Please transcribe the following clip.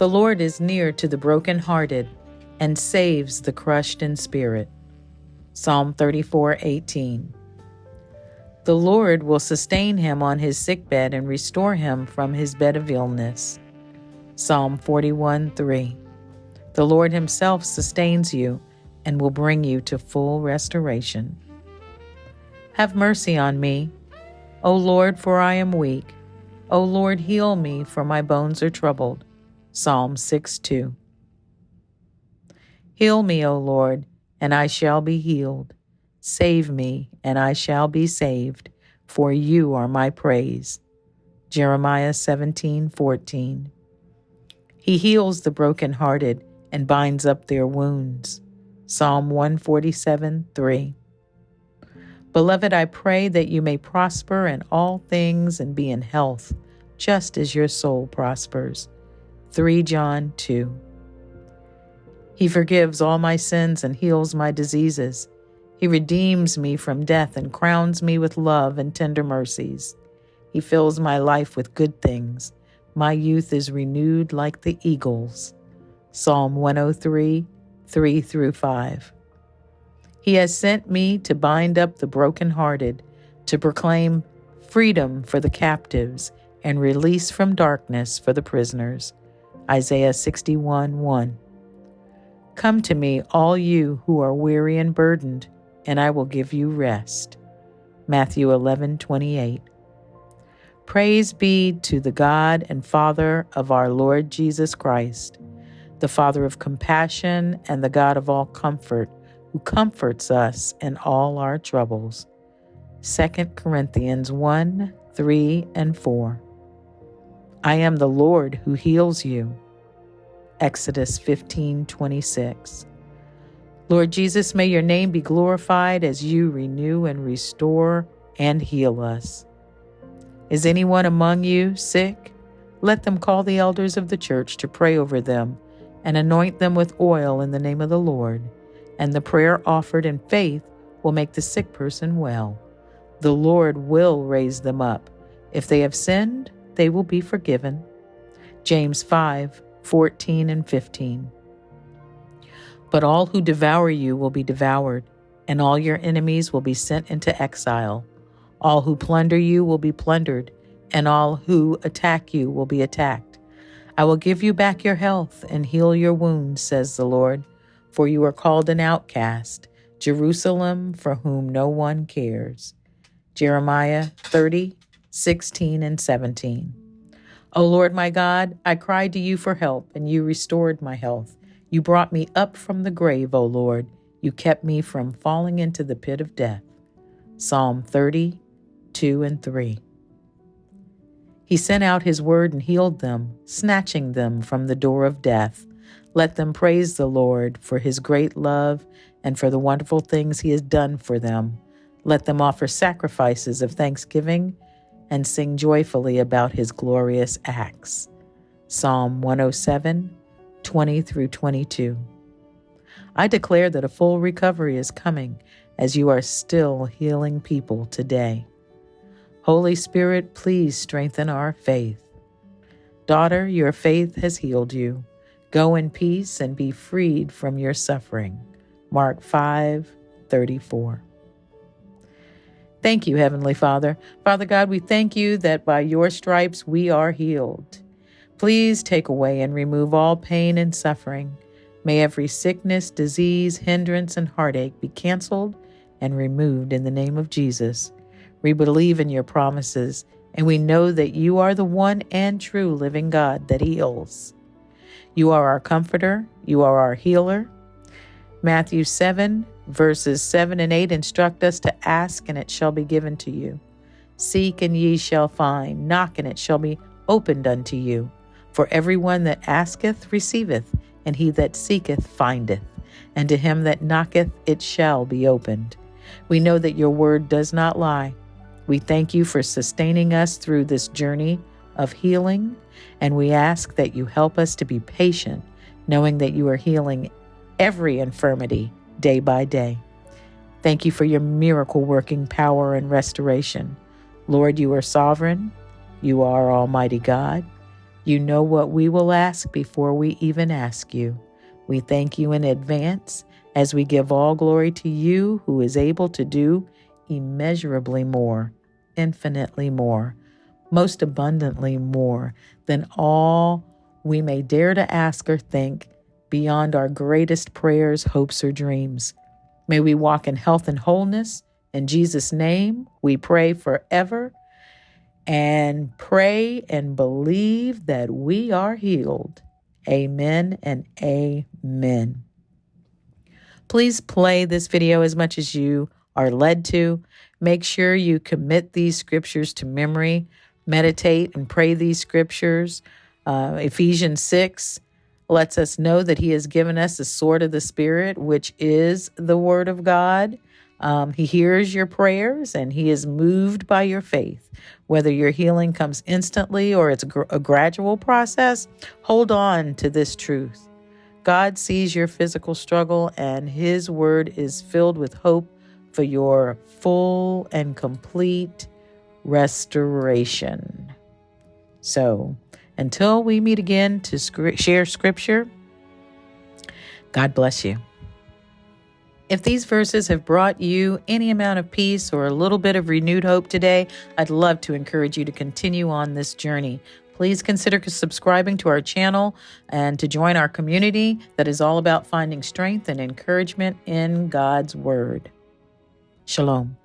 The Lord is near to the brokenhearted and saves the crushed in spirit. Psalm 34:18. The Lord will sustain him on his sickbed and restore him from his bed of illness. Psalm 41:3. The Lord himself sustains you and will bring you to full restoration. Have mercy on me, O Lord, for I am weak. O Lord, heal me, for my bones are troubled. Psalm 6:2. Heal me, O Lord, and I shall be healed. Save me, and I shall be saved, for you are my praise. Jeremiah 17:14. He heals the brokenhearted and binds up their wounds. Psalm 147:3. Beloved, I pray that you may prosper in all things and be in health, just as your soul prospers. 3 John 2. He forgives all my sins and heals my diseases. He redeems me from death and crowns me with love and tender mercies. He fills my life with good things. My youth is renewed like the eagles. Psalm 103, 3-5. He has sent me to bind up the brokenhearted, to proclaim freedom for the captives and release from darkness for the prisoners. Isaiah 61:1. Come to me, all you who are weary and burdened, and I will give you rest. Matthew 11:28. Praise be to the God and Father of our Lord Jesus Christ, the Father of compassion and the God of all comfort, who comforts us in all our troubles. 2 Corinthians 1:3-4. I am the Lord who heals you. Exodus 15:26. Lord Jesus, may your name be glorified as you renew and restore and heal us. Is anyone among you sick? Let them call the elders of the church to pray over them and anoint them with oil in the name of the Lord. And the prayer offered in faith will make the sick person well. The Lord will raise them up. If they have sinned, they will be forgiven. James 5:14-15. But all who devour you will be devoured, and all your enemies will be sent into exile. All who plunder you will be plundered, and all who attack you will be attacked. I will give you back your health and heal your wounds, says the Lord. For you are called an outcast, Jerusalem, for whom no one cares. Jeremiah 30:16-17. O Lord my God, I cried to you for help, and you restored my health. You brought me up from the grave, O Lord. You kept me from falling into the pit of death. Psalm 30:2-3. He sent out his word and healed them, snatching them from the door of death. Let them praise the Lord for his great love and for the wonderful things he has done for them. Let them offer sacrifices of thanksgiving and sing joyfully about his glorious acts. Psalm 107:20-22. I declare that a full recovery is coming as you are still healing people today. Holy Spirit, please strengthen our faith. Daughter, your faith has healed you. Go in peace and be freed from your suffering. Mark 5:34. Thank you, Heavenly Father. Father God, we thank you that by your stripes we are healed. Please take away and remove all pain and suffering. May every sickness, disease, hindrance, and heartache be canceled and removed in the name of Jesus. We believe in your promises, and we know that you are the one and true living God that heals. You are our comforter. You are our healer. Matthew 7:7-8 instruct us to ask, and it shall be given to you. Seek, and ye shall find. Knock, and it shall be opened unto you. For everyone that asketh receiveth, and he that seeketh findeth. And to him that knocketh it shall be opened. We know that your word does not lie. We thank you for sustaining us through this journey of healing, and we ask that you help us to be patient, knowing that you are healing every infirmity day by day. Thank you for your miracle-working power and restoration. Lord, you are sovereign. You are Almighty God. You know what we will ask before we even ask you. We thank you in advance as we give all glory to you who is able to do immeasurably more, infinitely more, most abundantly more than all we may dare to ask or think, beyond our greatest prayers, hopes, or dreams. May we walk in health and wholeness. In Jesus' name, we pray forever and pray and believe that we are healed. Amen and amen. Please play this video as much as you are led to. Make sure you commit these scriptures to memory. Meditate and pray these scriptures. Ephesians 6 lets us know that he has given us the sword of the Spirit, which is the word of God. He hears your prayers and he is moved by your faith. Whether your healing comes instantly or it's a gradual process, hold on to this truth. God sees your physical struggle, and his word is filled with hope for your full and complete restoration. So, until we meet again to share scripture, God bless you. If these verses have brought you any amount of peace or a little bit of renewed hope today, I'd love to encourage you to continue on this journey. Please consider subscribing to our channel and to join our community that is all about finding strength and encouragement in God's Word. Shalom.